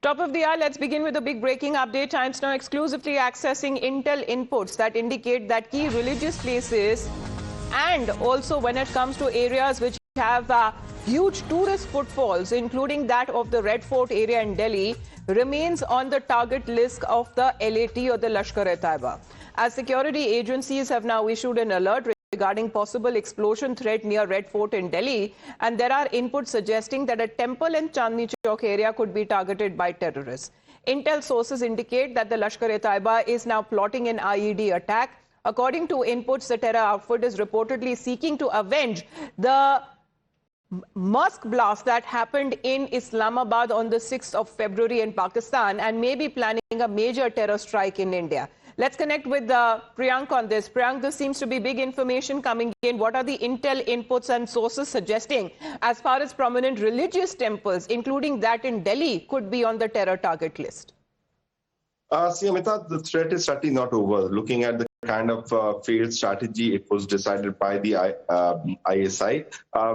Top of the hour, let's begin with a big breaking update. Times now exclusively accessing intel inputs that indicate that key religious places and also when it comes to areas which have huge tourist footfalls, including that of the Red Fort area in Delhi, remains on the target list of the LeT or the Lashkar-e-Taiba. As security agencies have now issued an alert regarding possible explosion threat near Red Fort in Delhi, and there are inputs suggesting that a temple in Chandni Chowk area could be targeted by terrorists. Intel sources indicate that the Lashkar-e-Taiba is now plotting an IED attack. According to inputs, the terror outfit is reportedly seeking to avenge the Mosque blast that happened in Islamabad on the 6th of February in Pakistan and may be planning a major terror strike in India. Let's connect with Priyank on this. Priyank, this seems to be big information coming in. What are the intel inputs and sources suggesting as far as prominent religious temples, including that in Delhi, could be on the terror target list? See, Amita, the threat is certainly not over. Looking at the kind of failed strategy, it was decided by the ISI,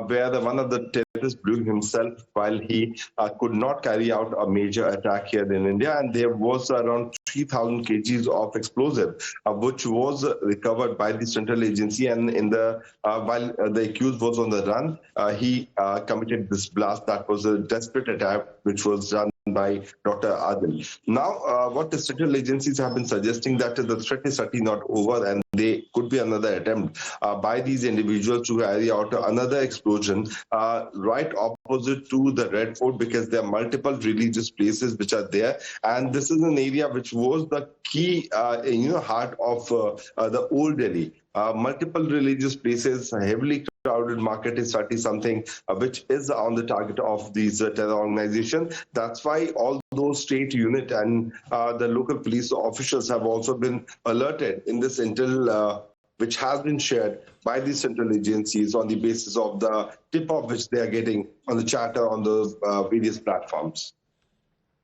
where one of the terrorists blew himself while he could not carry out a major attack here in India. And there was around 3,000 kgs of explosive, which was recovered by the central agency. And in the while the accused was on the run, he committed this blast. That was a desperate attack, which was done by Dr. Adil. Now, what the central agencies have been suggesting that the threat is certainly not over, and there could be another attempt by these individuals to carry out another explosion right opposite to the Red Fort, because there are multiple religious places which are there, and this is an area which was the key, heart of the old Delhi. Multiple religious places, heavily crowded market is certainly something which is on the target of these terror organizations. That's why all those state unit and the local police officials have also been alerted in this intel which has been shared by the central agencies on the basis of the tip-off which they are getting on the chatter on those various platforms.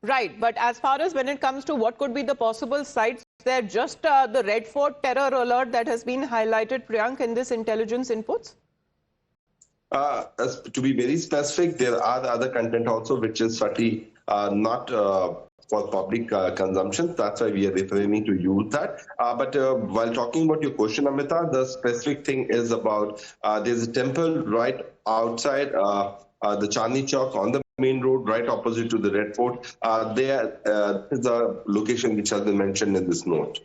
Right, but as far as when it comes to what could be the possible sites, there just the Red Fort terror alert that has been highlighted, Priyank, in this intelligence inputs? To be very specific, there are other content also which is certainly not for public consumption. That's why we are refraining to use that. But while talking about your question, Amita, the specific thing is about there's a temple right outside the Chandni Chowk on the main road, right opposite to the Red Fort. There is a location which has been mentioned in this note.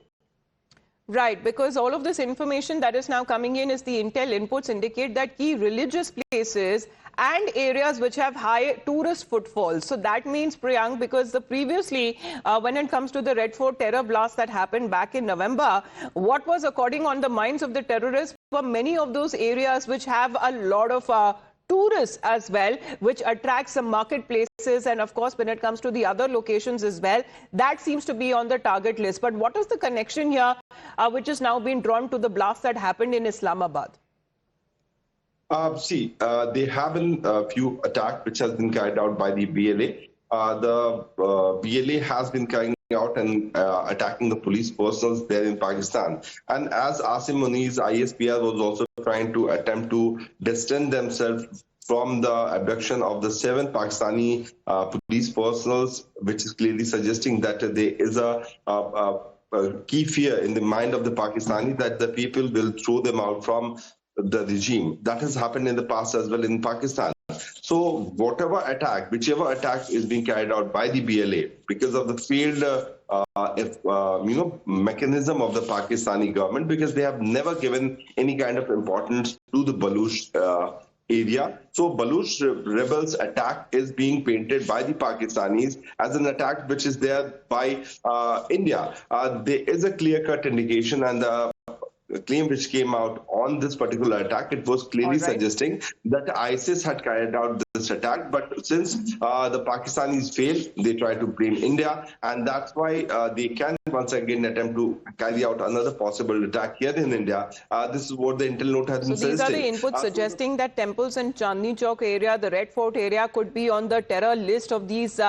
Right, because all of this information that is now coming in is the intel inputs indicate that key religious places and areas which have high tourist footfalls. So that means, Priyank, because previously, when it comes to the Red Fort terror blast that happened back in November, what was according on the minds of the terrorists were many of those areas which have a lot of tourists as well, which attracts some marketplaces, and of course when it comes to the other locations as well, that seems to be on the target list. But what is the connection here which is now being drawn to the blast that happened in Islamabad? There have been a few attacks which has been carried out by the BLA. The BLA has been carrying out and attacking the police personnel there in Pakistan. And as Asim Muni's ISPR was also trying to attempt to distance themselves from the abduction of the 7 Pakistani police personnel, which is clearly suggesting that there is a key fear in the mind of the Pakistani that the people will throw them out from the regime. That has happened in the past as well in Pakistan. So whatever attack, whichever attack is being carried out by the BLA, because of the failed mechanism of the Pakistani government, because they have never given any kind of importance to the Baluch area. So Baluch rebels attack is being painted by the Pakistanis as an attack which is there by India. There is a clear-cut indication, and the claim which came out on this particular attack, it was clearly suggesting that ISIS had carried out this attack. But since the Pakistanis failed, they try to blame India, and that's why they can once again attempt to carry out another possible attack here in India. This is what the intel note has been suggesting. So these are the inputs suggesting that temples in Chandni Chowk area, the Red Fort area, could be on the terror list of these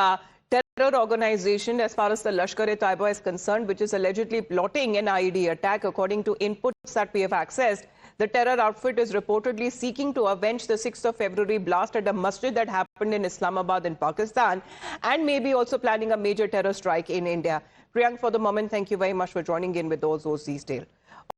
terror organization as far as the Lashkar-e-Taiba is concerned, which is allegedly plotting an IED attack according to inputs that we have accessed. The terror outfit is reportedly seeking to avenge the 6th of February blast at a masjid that happened in Islamabad in Pakistan, and maybe also planning a major terror strike in India. Priyank, for the moment, thank you very much for joining in with all those details.